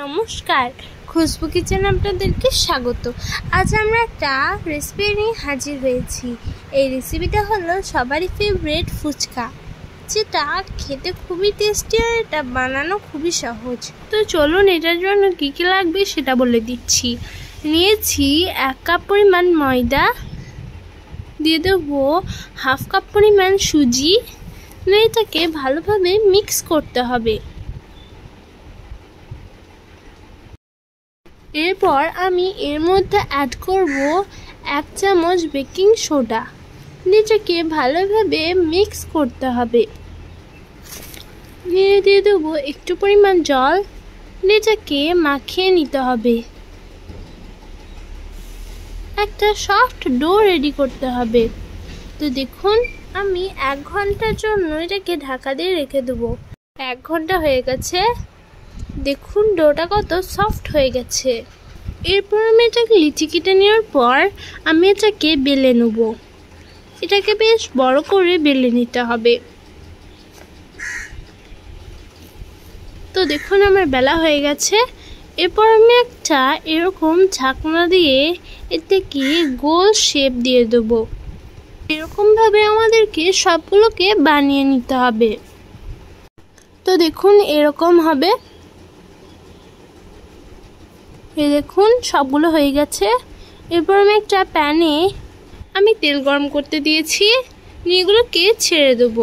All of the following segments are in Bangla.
নমস্কার, খুশবু কিচেনে আপনাদেরকে স্বাগত। আজ আমরা একটা রেসিপি নিয়ে হাজির হয়েছি। এই রেসিপিটা হলো সবারই ফেভারিট ফুচকা, যেটা খেতে খুবই টেস্টি আর এটা বানানো খুবই সহজ। তো চলুন এটার জন্য কী কী লাগবে সেটা বলে দিচ্ছি। নিয়েছি 1 কাপ পরিমাণ ময়দা, দিয়ে দেবো হাফ কাপ পরিমাণ সুজি। এটাকে ভালোভাবে মিক্স করতে হবে। এরপর আমি এর মধ্যে অ্যাড করব 1 চামচ বেকিং সোডা। এটাকে ভালোভাবে মিক্স করতে হবে। দিয়ে দেবো একটু পরিমাণ জল। এটাকে মাখিয়ে নিতে হবে। একটা সফট ডো রেডি করতে হবে। তো দেখুন আমি 1 ঘন্টার জন্য এটাকে ঢাকা দিয়ে রেখে দেবো। 1 ঘন্টা হয়ে গেছে, দেখুন ডোটা কত সফট হয়ে গেছে। এরপর আমি এটাকে লিচি কেটে নেওয়ার পর আমি এটাকে বেলে নেব। এটাকে বেশ বড় করে বেলে নিতে হবে। তো দেখুন আমার বেলা হয়ে গেছে। এরপর আমি একটা এরকম ঢাকনা দিয়ে এটাকে গোল শেপ দিয়ে দেব। এরকমভাবে আমাদেরকে সবগুলোকে বানিয়ে নিতে হবে। তো দেখুন এরকম হবে। এই দেখুন সবগুলো হয়ে গেছে। এরপর আমি একটা প্যানে আমি তেল গরম করতে দিয়েছি, এগুলোকে ছেড়ে দেব।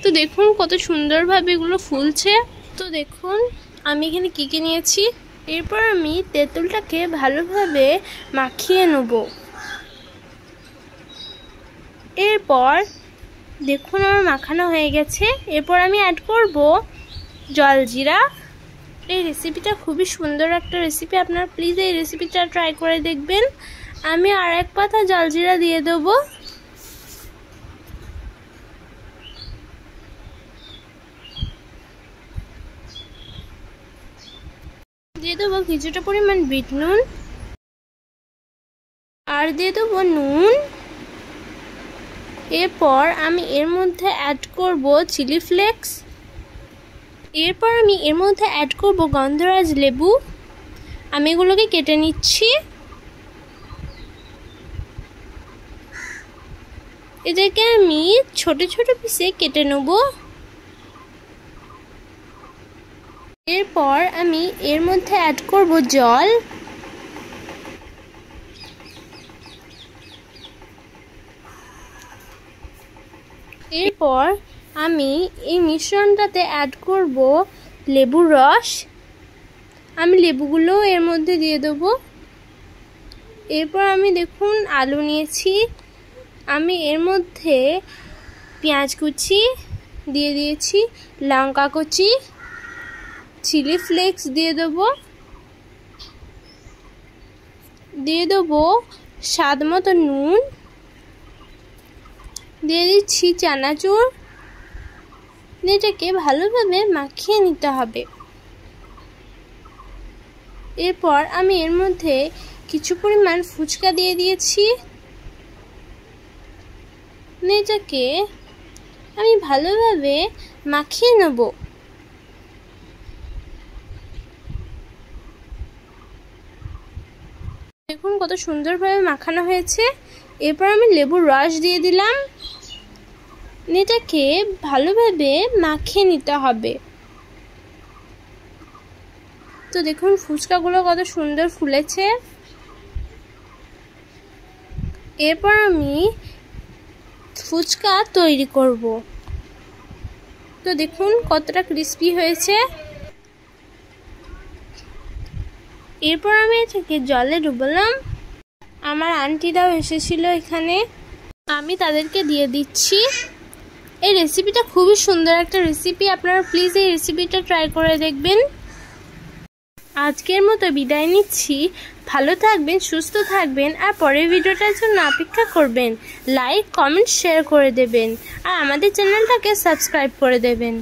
তো দেখুন কত সুন্দরভাবে এগুলো ফুলছে। তো দেখুন আমি এখানে কী কী নিয়েছি। এরপর আমি তেঁতুলটাকে ভালোভাবে মাখিয়ে নেব। এরপর দেখুন আমার মাখানো হয়ে গেছে। এরপর আমি অ্যাড করব জলজিরা। এই রেসিপিটা খুবই সুন্দর একটা রেসিপি, আপনারা প্লিজ এই রেসিপিটা ট্রাই করে দেখবেন। আমি আর 1 পাতা জলজিরা দিয়ে দেবো। দিয়ে দেবো কিছুটা পরিমাণ বিট নুন, আর দিয়ে দেবো নুন। এরপর আমি এর মধ্যে অ্যাড করব চিলি ফ্লেক্স। এরপর আমি এর মধ্যে অ্যাড করব গন্ধরাজ লেবু। আমি এগুলোকে কেটে নিচ্ছি। এটাকে আমি ছোট ছোট পিসে কেটে নেব। এরপর আমি এর মধ্যে অ্যাড করব জল। এরপর আমি এই মিশ্রণটাতে অ্যাড করব লেবুর রস। আমি লেবুগুলো এর মধ্যে দিয়ে দেব। এরপর আমি দেখুন আলু নিয়েছি, আমি এর মধ্যে পেঁয়াজ কুচি দিয়ে দিয়েছি, লঙ্কা কুচি, চিলি ফ্লেক্স দিয়ে দেবো স্বাদ মতো নুন, দিয়ে দিচ্ছি চানাচুর। এটাকে ভালোভাবে মাখিয়ে নিতে হবে। এরপর আমি এর মধ্যে কিছু পরিমাণ ফুচকা দিয়ে দিয়েছি। এটাকে আমি ভালোভাবে মাখিয়ে নেব। দেখুন কত সুন্দরভাবে মাখানো হয়েছে। এরপর আমি লেবুর রস দিয়ে দিলাম। এটাকে ভালোভাবে মাখিয়ে নিতে হবে। তো দেখুন ফুচকাগুলো কত সুন্দর ফুলেছে। এরপর আমি ফুচকা তৈরি করব। তো দেখুন কতটা ক্রিস্পি হয়েছে। এরপর আমি এটাকে জলে ডুবালাম। আমার আন্টিরাও এসেছিল এখানে, আমি তাদেরকে দিয়ে দিচ্ছি। এই রেসিপিটা খুবই সুন্দর একটা রেসিপি, আপনারা প্লিজ এই রেসিপিটা ট্রাই করে দেখবেন। আজকের মতো বিদায় নিচ্ছি। ভালো থাকবেন, সুস্থ থাকবেন, আর পরের ভিডিওটার জন্য অপেক্ষা করবেন। লাইক, কমেন্ট, শেয়ার করে দেবেন, আর আমাদের চ্যানেলটাকে সাবস্ক্রাইব করে দেবেন।